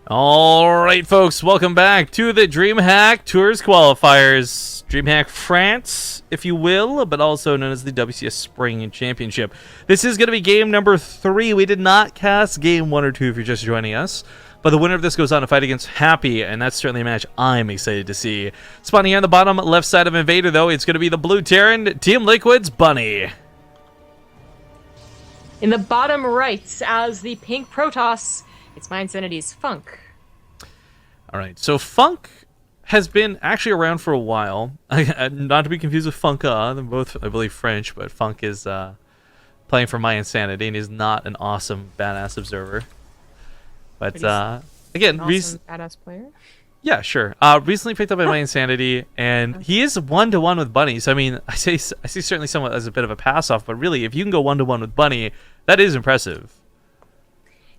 All right, folks, welcome back to the DreamHack Tours Qualifiers. DreamHack France, if you will, but also known as the WCS Spring Championship. This is going to be game number 3. We did not cast game 1 or 2 if you're just joining us. But the winner of this goes on to fight against Happy, and that's certainly a match I'm excited to see. Spawning here on the bottom left side of Invader, though, it's going to be the Blue Terran, Team Liquid's Bunny. In the bottom right, as the pink Protoss, it's my Insanity's FunK. All right, so FunK has been actually around for a while. Not to be confused with FunK. They're both, I believe, French, but FunK is playing for my Insanity, and he's not an awesome, badass observer. But again, Awesome badass player. Yeah, sure. Recently picked up by my Insanity, and he is 1-to-1 with Bunny. So I mean, I see certainly somewhat as a bit of a pass off, but really, if you can go 1-to-1 with Bunny, that is impressive.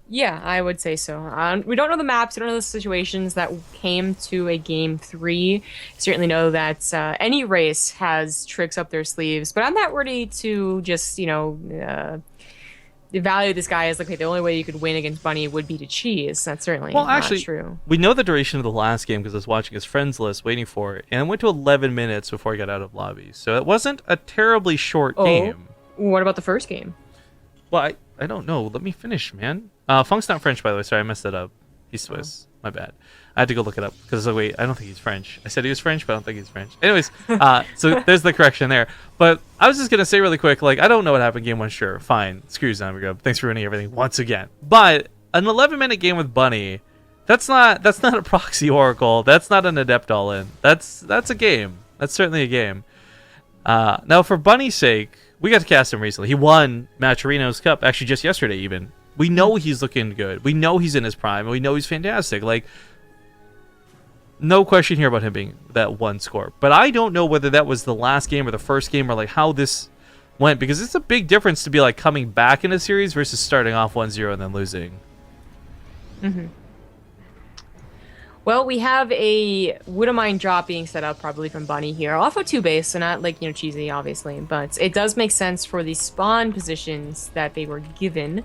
Yeah, I would say so. We don't know the maps, we don't know the situations that came to a game 3. Certainly know that any race has tricks up their sleeves, but I'm not ready to just, evaluate this guy as like, okay, the only way you could win against Bunny would be to cheese. That's certainly not true. We know the duration of the last game because I was watching his friends list waiting for it, and it went to 11 minutes before he got out of lobby. So it wasn't a terribly short game. What about the first game? Well, I don't know. Let me finish, man. FunK's not French, by the way. Sorry, I messed that up. He's Swiss. My bad. I had to go look it up because wait, I don't think he's French. I said he was French, but I don't think he's French. Anyways, so there's the correction there. But I was just gonna say really quick, like I don't know what happened game 1. Sure, fine. Screw you, Zombie. Thanks for ruining everything once again. But an 11-minute game with Bunny, that's not a proxy oracle. That's not an adept all in. That's a game. That's certainly a game. Now for Bunny's sake, we got to cast him recently. He won Maturino's Cup actually just yesterday even. We know he's looking good. We know he's in his prime. And we know he's fantastic. Like, no question here about him being that one score. But I don't know whether that was the last game or the first game or like how this went. Because it's a big difference to be like coming back in a series versus starting off 1-0 and then losing. Mm-hmm. Well, we have a Woodamine drop being set up probably from Bunny here. Off of 2 base, so not like, cheesy, obviously. But it does make sense for the spawn positions that they were given.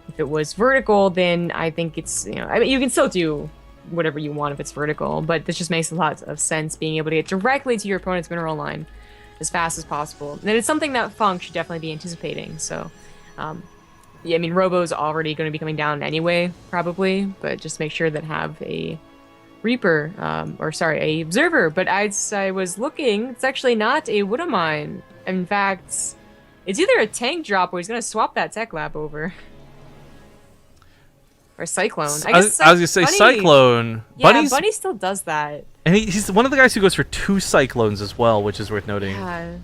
If it was vertical, then I think it's, I mean, you can still do whatever you want if it's vertical, but this just makes a lot of sense being able to get directly to your opponent's mineral line as fast as possible. And it's something that FunK should definitely be anticipating. So, yeah, I mean, Robo's already going to be coming down anyway, probably, but just make sure that have a Reaper, a Observer. But as I was looking, it's actually not a Woodamine. In fact, it's either a tank drop or he's going to swap that tech lab over. Or Cyclone. I was going to say Bunny, Cyclone. Yeah, Bunny still does that. And he's one of the guys who goes for 2 Cyclones as well, which is worth noting. Yeah.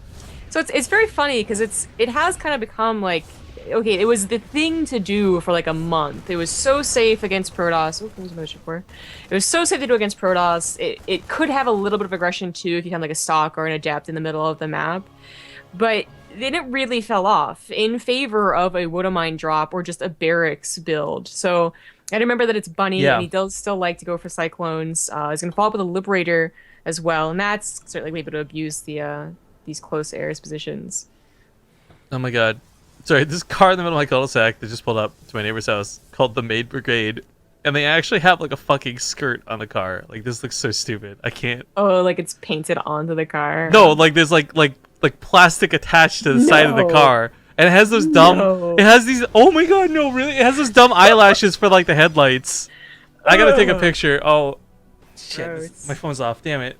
So it's very funny because it has kind of become like, okay, it was the thing to do for like a month. It was so safe against Protoss. Oh, what was my ship for? It was so safe to do against Protoss. It could have a little bit of aggression too if you had like a Stalk or an Adept in the middle of the map. But then it really fell off in favor of a Woodamine drop or just a Barracks build. So I remember that it's Bunny, and he does still like to go for Cyclones. He's going to follow up with a Liberator as well, and that's certainly able to abuse these close airs positions. Oh my god. Sorry, this car in the middle of my cul-de-sac that just pulled up to my neighbor's house called the Maid Brigade, and they actually have like a fucking skirt on the car. Like, this looks so stupid. I can't... Oh, like it's painted onto the car? No, like there's like plastic attached to the side of the car, and it has those dumb it has these, oh my god, no, really, it has those dumb eyelashes for like the headlights. I gotta take a picture. Oh shit, my phone's off, damn it.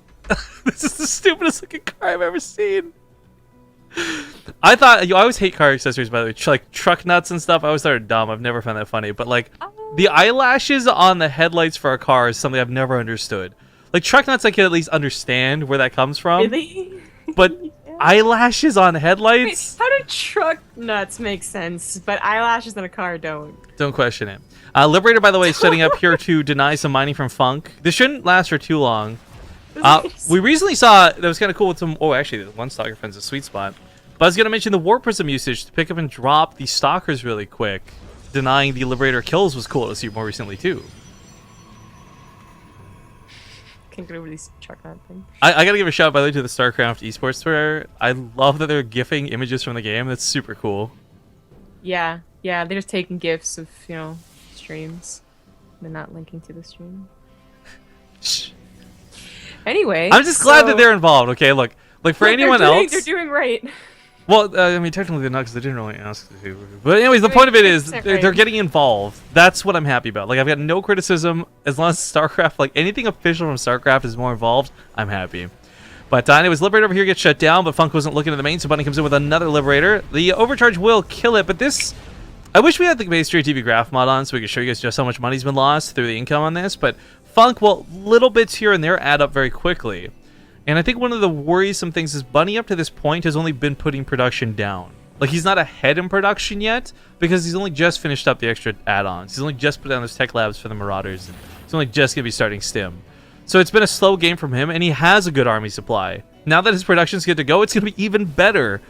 This is the stupidest looking car I've ever seen. I thought, you always hate car accessories, by the way, like truck nuts and stuff. I always thought they're dumb. I've never found that funny, but like the eyelashes on the headlights for a car is something I've never understood. Like truck nuts I can at least understand where that comes from. Really? But eyelashes on headlights? Wait, how do truck nuts make sense, but eyelashes on a car don't? Don't question it. Liberator, by the way, is setting up here to deny some mining from FunK. This shouldn't last for too long. We recently saw, that was kind of cool with some, actually, the one Stalker Friend's a sweet spot. But I was going to mention the Warp Prism usage to pick up and drop the Stalkers really quick. Denying the Liberator kills was cool to see more recently, too. Can't get over these truck nut thing. I gotta give a shout, by the way, to the StarCraft esports Twitter. I love that they're gifting images from the game. That's super cool. Yeah, they're just taking gifs of, streams. They're not linking to the stream. Shh. Anyway, I'm just glad that they're involved. Okay, look, like for anyone else, they're doing right. Well, I mean, technically they're not because they didn't really ask to. But anyways, the point of it is they're getting involved. That's what I'm happy about. Like, I've got no criticism as long as StarCraft, like anything official from StarCraft is more involved, I'm happy. But anyways, Liberator over here gets shut down, but FunK wasn't looking at the main, so Bunny comes in with another Liberator. The Overcharge will kill it, but this... I wish we had the BaseTradeTV graph mod on so we could show you guys just how much money's been lost through the income on this, but FunK, well, little bits here and there add up very quickly. And I think one of the worrisome things is Bunny up to this point has only been putting production down. Like, he's not ahead in production yet because he's only just finished up the extra add-ons. He's only just put down those tech labs for the Marauders. And he's only just going to be starting Stim. So it's been a slow game from him, and he has a good army supply. Now that his production's good to go, it's going to be even better.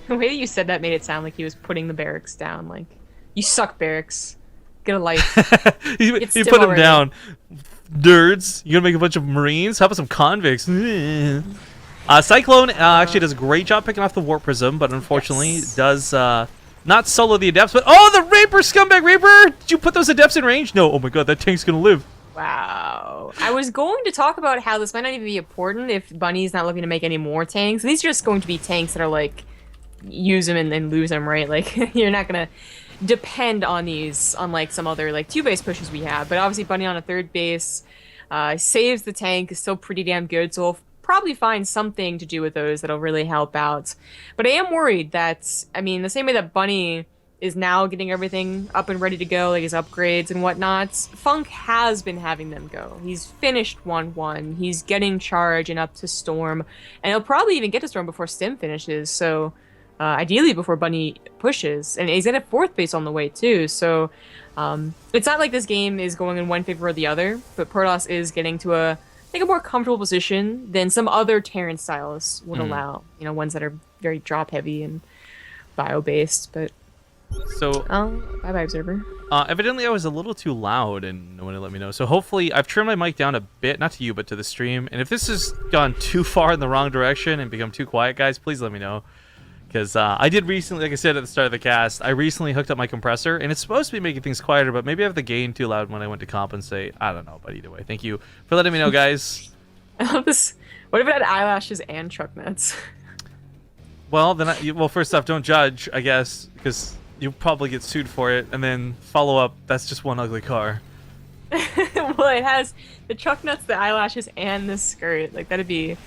The way that you said that made it sound like he was putting the barracks down. Like, you suck, barracks. Get a life. he put him down. Nerds, you gonna make a bunch of Marines? How about some convicts? Cyclone actually does a great job picking off the Warp Prism, but unfortunately does not solo the Adepts. But oh, the Reaper, scumbag Reaper! Did you put those Adepts in range? No. Oh my god, that tank's gonna live. Wow. I was going to talk about how this might not even be important if Bunny's not looking to make any more tanks. These are just going to be tanks that are like, use them and then lose them, right? Like, you're not gonna depend on these unlike some other like 2-base pushes we have, but obviously Bunny on a 3rd base saves the tank, is still pretty damn good, so we'll probably find something to do with those that'll really help out. But I am worried that, I mean, the same way that Bunny is now getting everything up and ready to go, like his upgrades and whatnot, FunK has been having them go. He's finished 1-1, he's getting Charge and up to Storm, and he'll probably even get to Storm before Stim finishes, so ideally before Bunny pushes, and he's in a 4th base on the way too, so it's not like this game is going in one favor or the other, but Protoss is getting to a more comfortable position than some other Terran styles would allow, you know, ones that are very drop heavy and bio based. But so bye observer. Evidently I was a little too loud and no one let me know, so hopefully I've trimmed my mic down a bit, not to you but to the stream, and if this has gone too far in the wrong direction and become too quiet, guys, please let me know. Because I did recently, like I said at the start of the cast, I recently hooked up my compressor, and it's supposed to be making things quieter, but maybe I have the gain too loud when I went to compensate. I don't know, but either way, thank you for letting me know, guys. I love this. What if it had eyelashes and truck nuts? Well, then, well, first off, don't judge, I guess, because you'll probably get sued for it, and then follow up, that's just one ugly car. Well, it has the truck nuts, the eyelashes, and the skirt. Like, that'd be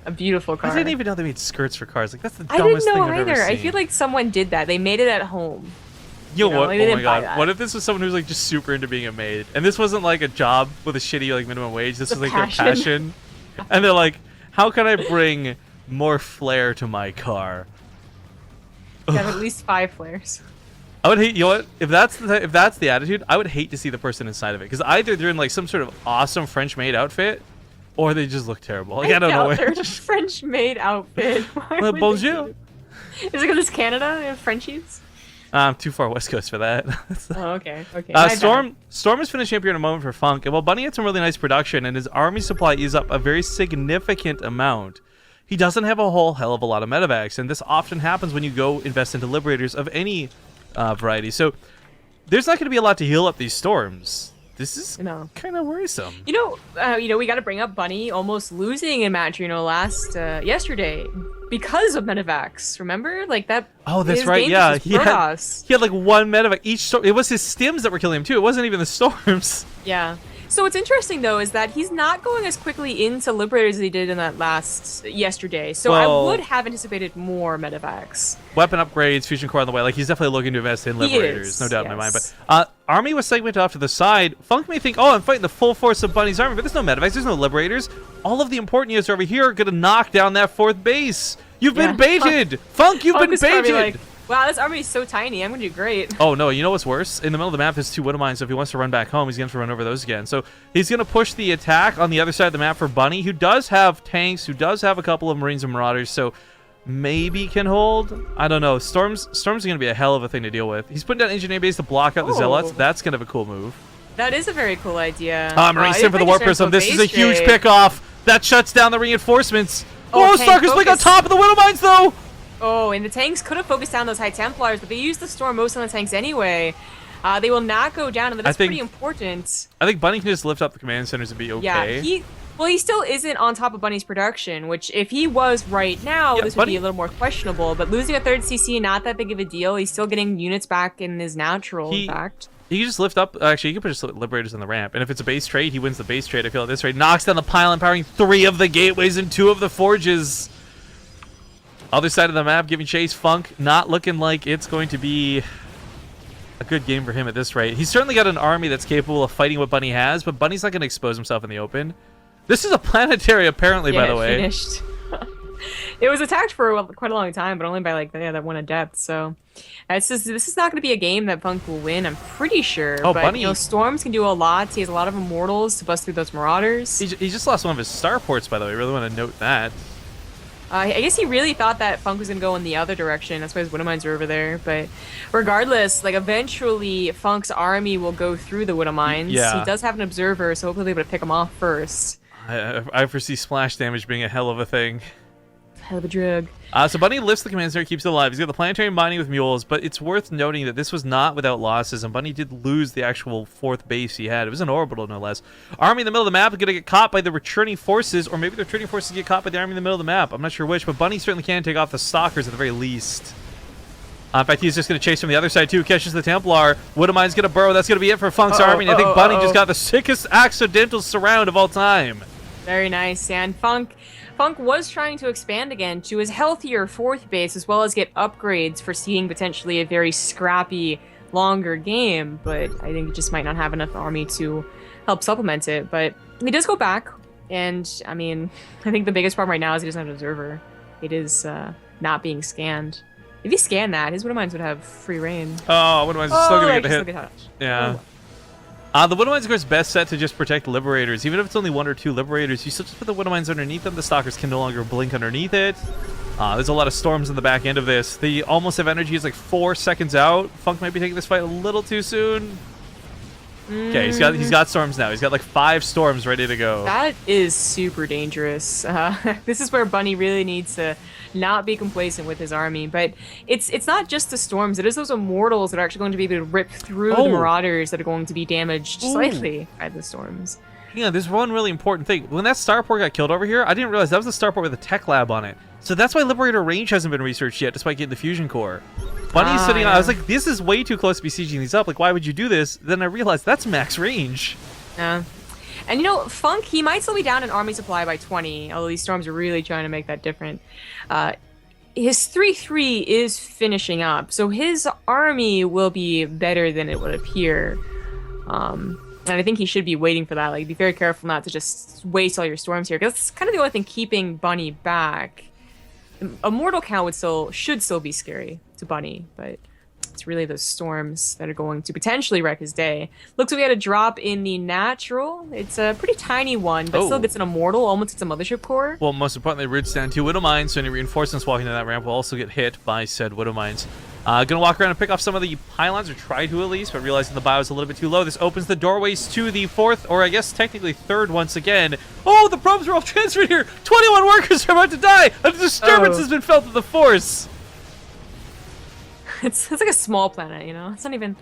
a beautiful car. I didn't even know they made skirts for cars. Like, that's the dumbest thing I've ever seen. I didn't know either. I feel like someone did that. They made it at home. Yo, what? Like, oh my god. What if this was someone who's like just super into being a maid, and this wasn't like a job with a shitty like minimum wage. This was like their passion, and they're like, how can I bring more flair to my car? You have at least 5 flares. I would hate, you know what? If that's the attitude, I would hate to see the person inside of it, because either they're in like some sort of awesome French maid outfit, or they just look terrible. Like, I don't know. They're French maid outfit. Well, bonjour. Is it because it's Canada? They have Frenchies? Too far west coast for that. Oh, okay. Okay. Storm is finishing up here in a moment for FunK, and while Bunny had some really nice production, and his army supply is up a very significant amount, he doesn't have a whole hell of a lot of medevacs, and this often happens when you go invest into Liberators of any variety. So there's not going to be a lot to heal up these storms. This is kind of worrisome. You know, we got to bring up Bunny almost losing in match, yesterday because of medevacs. Remember, like that. Oh, that's right. Yeah, he had like 1 medevac each storm. It was his stims that were killing him too. It wasn't even the storms. Yeah. So what's interesting though is that he's not going as quickly into Liberators as he did in that last yesterday. So I would have anticipated more medevacs. Weapon upgrades, fusion core on the way. Like, he's definitely looking to invest in Liberators, no doubt in my mind. But army was segmented off to the side. FunK may think, oh, I'm fighting the full force of Bunny's army, but there's no medevacs, there's no Liberators. All of the important units over here are going to knock down that 4th base. You've been baited! FunK, you've been baited! Like, wow, this army is so tiny. I'm going to do great. Oh, no. You know what's worse? In the middle of the map, there's 2 Widow Mines, so if he wants to run back home, he's going to have to run over those again. So he's going to push the attack on the other side of the map for Bunny, who does have tanks, who does have a couple of Marines and Marauders, so maybe can hold. I don't know. Storm's going to be a hell of a thing to deal with. He's putting down engineering base to block out the Zealots. That's kind of a cool move. That is a very cool idea. Marine Sim for the Warp Prism. This is a huge pickoff. That shuts down the reinforcements. Oh, Stalker's Blink on top of the Widow Mines, though! Oh, and the tanks could have focused down those High Templars, but they used the Storm most on the tanks anyway. They will not go down, and that's pretty important. I think Bunny can just lift up the command centers and be okay. Yeah, he still isn't on top of Bunny's production, which if he was right now, this would be a little more questionable. But losing a third CC, not that big of a deal. He's still getting units back in his natural, in fact. He can just lift up. Actually, he can put just Liberators on the ramp. And if it's a base trade, he wins the base trade. I feel like this trade knocks down the pylon, powering 3 of the gateways and 2 of the forges. Other side of the map, giving chase. FunK not looking like it's going to be a good game for him at this rate. He's certainly got an army that's capable of fighting what Bunny has, but Bunny's not going to expose himself in the open. This is a planetary, apparently, by the way. Finished. It was attacked for quite a long time, but only by like that one adept. So this is not going to be a game that FunK will win. I'm pretty sure. Oh, but, Bunny! You know, Storms can do a lot. He has a lot of immortals to bust through those marauders. He just lost one of his starports, by the way. I really want to note that. I guess he really thought that FunK was going to go in the other direction. That's why his Widowmines are over there. But regardless, like eventually FunK's army will go through the Widowmines. Yeah. He does have an observer, so hopefully they'll be able to pick him off first. I foresee splash damage being a hell of a thing. Hell of a drug. So Bunny lifts the command center, keeps it alive. He's got the planetary mining with mules, but it's worth noting that this was not without losses, and Bunny did lose the actual 4th base he had. It was an orbital, no less. Army in the middle of the map is going to get caught by the returning forces, or maybe the returning forces get caught by the army in the middle of the map. I'm not sure which, but Bunny certainly can take off the stalkers at the very least. In fact, he's just going to chase from the other side, too. Catches the Templar. Widowmine's going to burrow. That's going to be it for FunK's army, and I think Bunny just got the sickest accidental surround of all time. Very nice, and FunK was trying to expand again to his healthier 4th base, as well as get upgrades for seeing potentially a very scrappy, longer game, but I think he just might not have enough army to help supplement it. But he does go back, and I mean, I think the biggest problem right now is he doesn't have an observer. It is not being scanned. If he scanned that, his Widowmines would have free reign. Oh, Widowmines is still going to get the hit. Yeah. Oh. The Widowmines, of course, best set to just protect Liberators. Even if it's only 1 or 2 Liberators, you still just put the Widowmines underneath them. The Stalkers can no longer blink underneath it. There's a lot of storms in the back end of this. The almost have energy is like 4 seconds out. FunK might be taking this fight a little too soon. Okay, he's got storms now. He's got like 5 storms ready to go. That is super dangerous. This is where Bunny really needs to not be complacent with his army. But it's not just the storms. It is those immortals that are actually going to be able to rip through the marauders that are going to be damaged slightly by the storms. Yeah, there's one really important thing. When that starport got killed over here, I didn't realize that was the starport with a tech lab on it. So that's why Liberator range hasn't been researched yet, despite getting the fusion core. Bunny's sitting on. I was like, this is way too close to be sieging these up. Like, why would you do this? Then I realized that's max range. Yeah. And you know, FunK, he might still be down in army supply by 20, although these storms are really trying to make that different. His 3-3 is finishing up, so his army will be better than it would appear. And I think he should be waiting for that. Like, be very careful not to just waste all your storms here, because that's kind of the only thing keeping Bunny back. A mortal count should still be scary to Bunny, but it's really those storms that are going to potentially wreck his day. Looks like we had a drop in the natural. It's a pretty tiny one, but still gets an immortal, almost gets a mothership core. Well, most importantly, roots down 2 Widowmines, so any reinforcements walking to that ramp will also get hit by said Widowmines. Gonna walk around and pick off some of the pylons, or try to at least, but realizing the bio is a little bit too low. This opens the doorways to the 4th, or I guess technically 3rd once again. Oh, the probes are all transferred here! 21 workers are about to die! A disturbance has been felt at the force! It's like a small planet, you know? It's not even...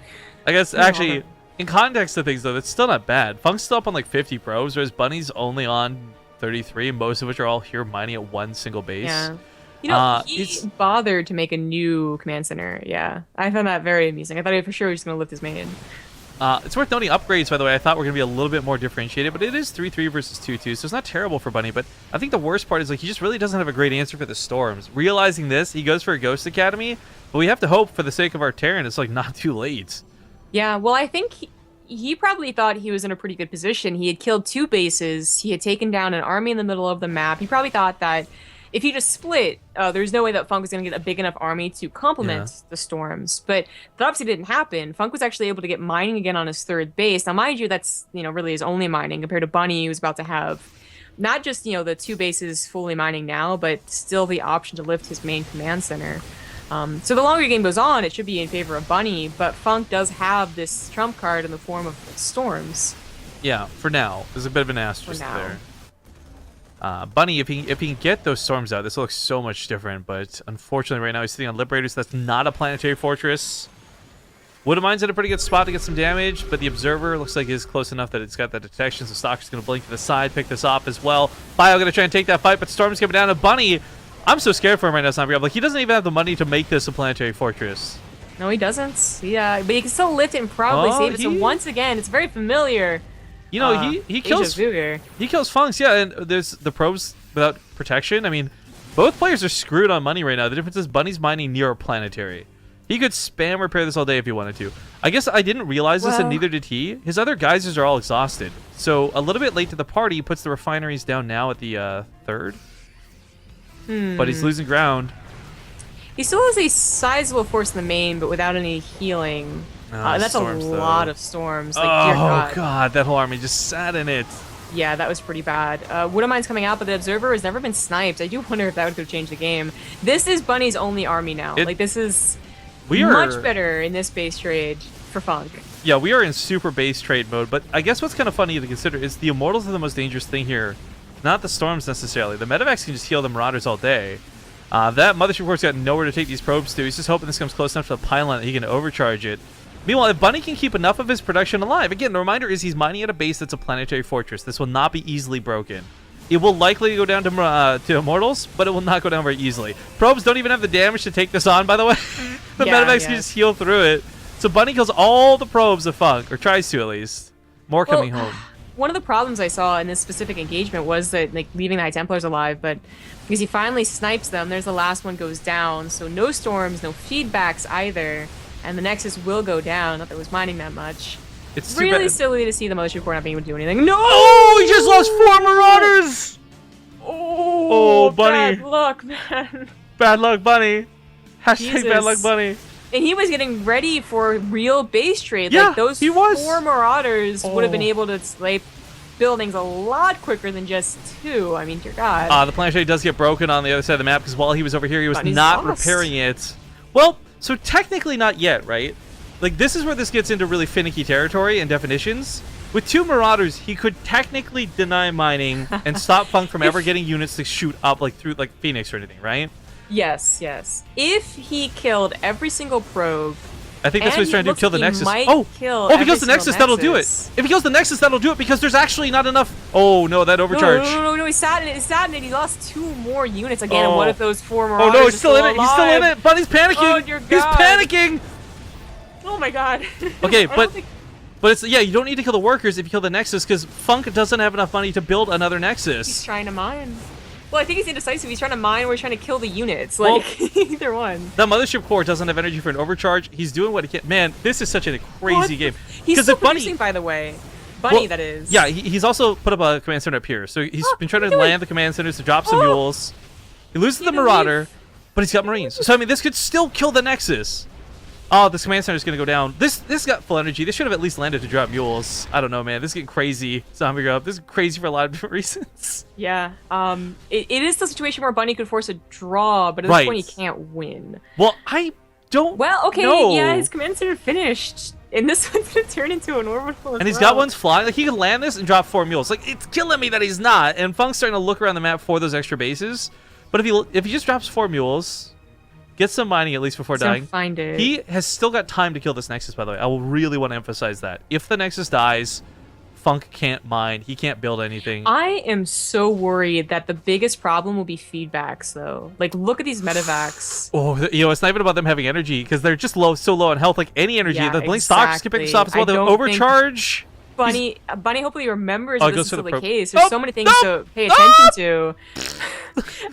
I guess, actually, in context of things, though, it's still not bad. FunK's still up on like 50 probes, whereas Bunny's only on 33, most of which are all here mining at one single base. Yeah. You know, he bothered to make a new command center. Yeah, I found that very amusing. I thought he for sure was just going to lift his main. It's worth noting upgrades, by the way. I thought were going to be a little bit more differentiated, but it is 3-3 versus 2-2, so it's not terrible for Bunny. But I think the worst part is like he just really doesn't have a great answer for the storms. Realizing this, he goes for a Ghost Academy, but we have to hope for the sake of our Terran it's like not too late. Yeah, well, I think he probably thought he was in a pretty good position. He had killed 2 bases. He had taken down an army in the middle of the map. He probably thought that if he just split, there's no way that FunK was going to get a big enough army to complement the storms. But that obviously didn't happen. FunK was actually able to get mining again on his 3rd base. Now, mind you, that's, you know, really his only mining compared to Bunny, who's about to have not just, you know, the 2 bases fully mining now, but still the option to lift his main command center. So the longer the game goes on, it should be in favor of Bunny, but FunK does have this trump card in the form of storms. Yeah, for now. There's a bit of an asterisk there. Bunny, if he can get those storms out, this looks so much different, but unfortunately right now he's sitting on Liberators. That's not a planetary fortress. Woodamine's in a pretty good spot to get some damage, but the Observer looks like is close enough that it's got that detection, so Stalker's going to blink to the side, pick this off as well. Bio going to try and take that fight, but Storm's coming down. And Bunny, I'm so scared for him right now, Zombie. Like, he doesn't even have the money to make this a planetary fortress. No, he doesn't. Yeah, but he can still lift it and probably save it. So once again, it's very familiar. You know, he kills FunK, yeah, and there's the probes without protection. I mean, both players are screwed on money right now. The difference is Bunny's mining near a planetary. He could spam repair this all day if he wanted to. I guess I didn't realize this, and neither did he. His other geysers are all exhausted. So a little bit late to the party, he puts the refineries down now at the third. But he's losing ground. He still has a sizable force in the main, but without any healing. That's storms, a lot of storms. Like, oh, God, that whole army just sat in it. Yeah, that was pretty bad. Woodamine's coming out, but the Observer has never been sniped. I do wonder if that would change the game. This is Bunny's only army now. Like, this is much better in this base trade for FunK. Yeah, we are in super base trade mode, but I guess what's kind of funny to consider is the Immortals are the most dangerous thing here. Not the Storms necessarily. The Medivacs can just heal the Marauders all day. That Mothership Report's got nowhere to take these probes to. He's just hoping this comes close enough to the pylon that he can overcharge it. Meanwhile, if Bunny can keep enough of his production alive, again, the reminder is he's mining at a base that's a planetary fortress. This will not be easily broken. It will likely go down to Immortals, but it will not go down very easily. Probes don't even have the damage to take this on, by the way. The Medivacs can just heal through it. So Bunny kills all the probes of FunK, or tries to at least. More coming home. One of the problems I saw in this specific engagement was that, like, leaving the High Templars alive, but because he finally snipes them, there's the last one goes down, so no storms, no feedbacks either, and the Nexus will go down, not that it was mining that much. It's really silly to see the Mothership Core not being able to do anything. No! Oh, he just lost 4 Marauders! Oh, Bunny. Bad luck, man. Bad luck, Bunny. Hashtag bad luck, Bunny. And he was getting ready for real base trade. Yeah, like, those 4 Marauders would have been able to snipe buildings a lot quicker than just 2. I mean, dear God. The planetary does get broken on the other side of the map because while he was over here, he was not repairing it. Well, so technically not yet, right? Like, this is where this gets into really finicky territory and definitions. With 2 Marauders, he could technically deny mining and stop FunK from ever getting units to shoot up, like, through, like, Phoenix or anything, right? Yes, yes. If he killed every single probe, I think that's what he's trying to do, kill the Nexus. If he kills the Nexus, that'll do it. If he kills the Nexus, that'll do it because there's actually not enough. Oh, no, that overcharge. No, he's sat in it. He's sat in it. He lost 2 more units again. And what if those 4 Marauders he's still in it. He's still in it. Bunny's panicking. Oh, dear God. He's panicking. Oh, my God. Okay, but it's, yeah, you don't need to kill the workers if you kill the Nexus because FunK doesn't have enough money to build another Nexus. He's trying to mine. Well, I think he's indecisive. He's trying to mine or he's trying to kill the units. Like, either one. The Mothership Core doesn't have energy for an overcharge. He's doing what he can. Man, this is such a crazy game. He's still producing, by the way. Bunny, that is. Yeah, he's also put up a command center up here. So he's been trying to land the command centers to drop some mules. He loses the Marauder, but he's got Marines. So, I mean, this could still kill the Nexus. Oh, this command center is going to go down. This got full energy. This should have at least landed to drop mules. I don't know, man. This is getting crazy. Zombie Grub. This is crazy for a lot of different reasons. Yeah. It is the situation where Bunny could force a draw, but at this point he can't win. Well, I don't yeah, his command center finished. And this one's going to turn into an orbital And he's got ones flying. Like, he can land this and drop 4 mules. Like, it's killing me that he's not. And FunK's starting to look around the map for those extra bases. But if he just drops 4 mules... Get some mining at least before dying. Find it. He has still got time to kill this Nexus, by the way. I will really want to emphasize that. If the Nexus dies, FunK can't mine. He can't build anything. I am so worried that the biggest problem will be feedbacks, though. Like, look at these Medivacs. Oh, you know, it's not even about them having energy, because they're just so low on health. Like, any energy. The Blink Stalkers can pick this up as well. They'll overcharge. Bunny hopefully remembers this is still the case. There's so many things to pay attention to.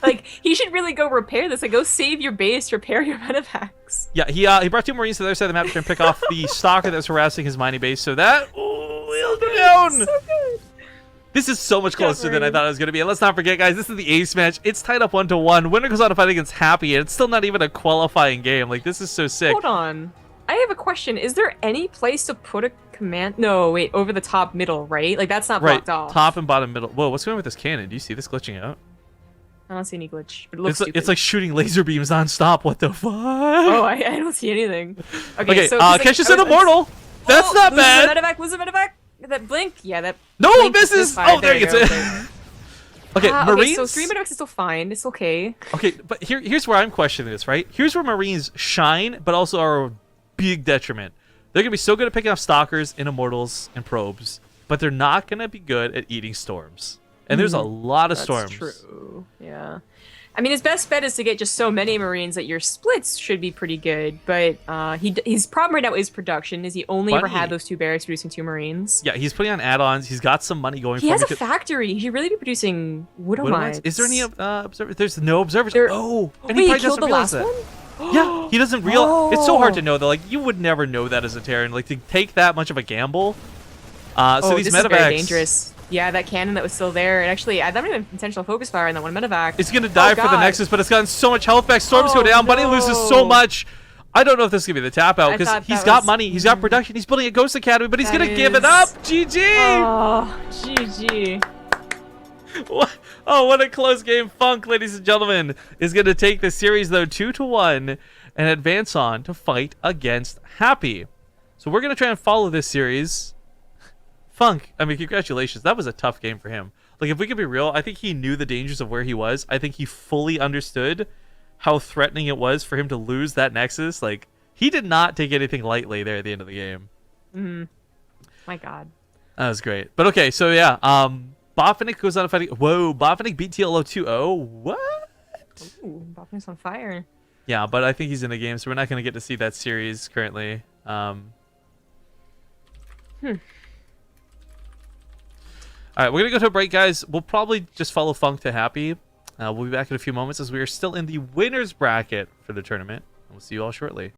Like, he should really go repair this. Like, go save your base, repair your Medivacs. Yeah, he brought 2 Marines to the other side of the map to try and pick off the Stalker that's harassing his mining base. So that will go down. So good. This is so much closer than I thought it was going to be. And let's not forget, guys, this is the ace match. It's tied up 1-1. Winner goes on to fight against Happy, and it's still not even a qualifying game. Like, this is so sick. Hold on. I have a question. Is there any place to put a command? No, wait, over the top middle, right? Like, that's not blocked off. Top and bottom middle. Whoa, what's going on with this cannon? Do you see this glitching out? I don't see any glitch. But it looks stupid. It's like shooting laser beams nonstop. What the fuck? Oh, I don't see anything. Okay, so Kesha's an immortal. That's not bad. Lose a medevac. That blink. Yeah, that. No, it misses. Oh, there you go. Okay, Marines. Okay, so 3 medevacs is still fine. It's okay. Okay, but here's where I'm questioning this, right? Here's where Marines shine, but also are a big detriment. They're gonna be so good at picking off stalkers and immortals and probes, but they're not gonna be good at eating storms. And there's a lot of storms. That's true. Yeah. I mean, his best bet is to get just so many Marines that your splits should be pretty good. But his problem right now is production. Is he only ever had those 2 barracks producing 2 Marines? Yeah, he's putting on add-ons. He's got some money going. He has a factory. He should really be producing Widow Mines. Is there any observers? There's no observers. And he he probably killed the last one. Yeah, he doesn't realize. It's so hard to know though. Like you would never know that as a Terran. Like to take that much of a gamble. So these this medevacs is very dangerous. Yeah, that cannon that was still there. And actually, I don't even intentional focus fire on that one medevac. It's gonna die for the Nexus, but it's gotten so much health back. Storms go down. Bunny loses so much. I don't know if this is gonna be the tap out because he's got money. He's got production. He's building a Ghost Academy, but he's gonna give it up. GG. Oh, GG. Oh, what a close game. FunK, ladies and gentlemen, is going to take the series, though, 2-1 and advance on to fight against Happy. So we're going to try and follow this series. FunK, I mean, congratulations. That was a tough game for him. Like, if we could be real, I think he knew the dangers of where he was. I think he fully understood how threatening it was for him to lose that Nexus. Like, he did not take anything lightly there at the end of the game. My God. That was great. But, okay, so, yeah, Botvinnik goes on a fighting. Whoa, Botvinnik beat TLO 2-0. What? Ooh, Botvinnik's on fire. Yeah, but I think he's in the game, so we're not going to get to see that series currently. All right, we're going to go to a break, guys. We'll probably just follow FunK to Happy. We'll be back in a few moments as we are still in the winner's bracket for the tournament. And we'll see you all shortly.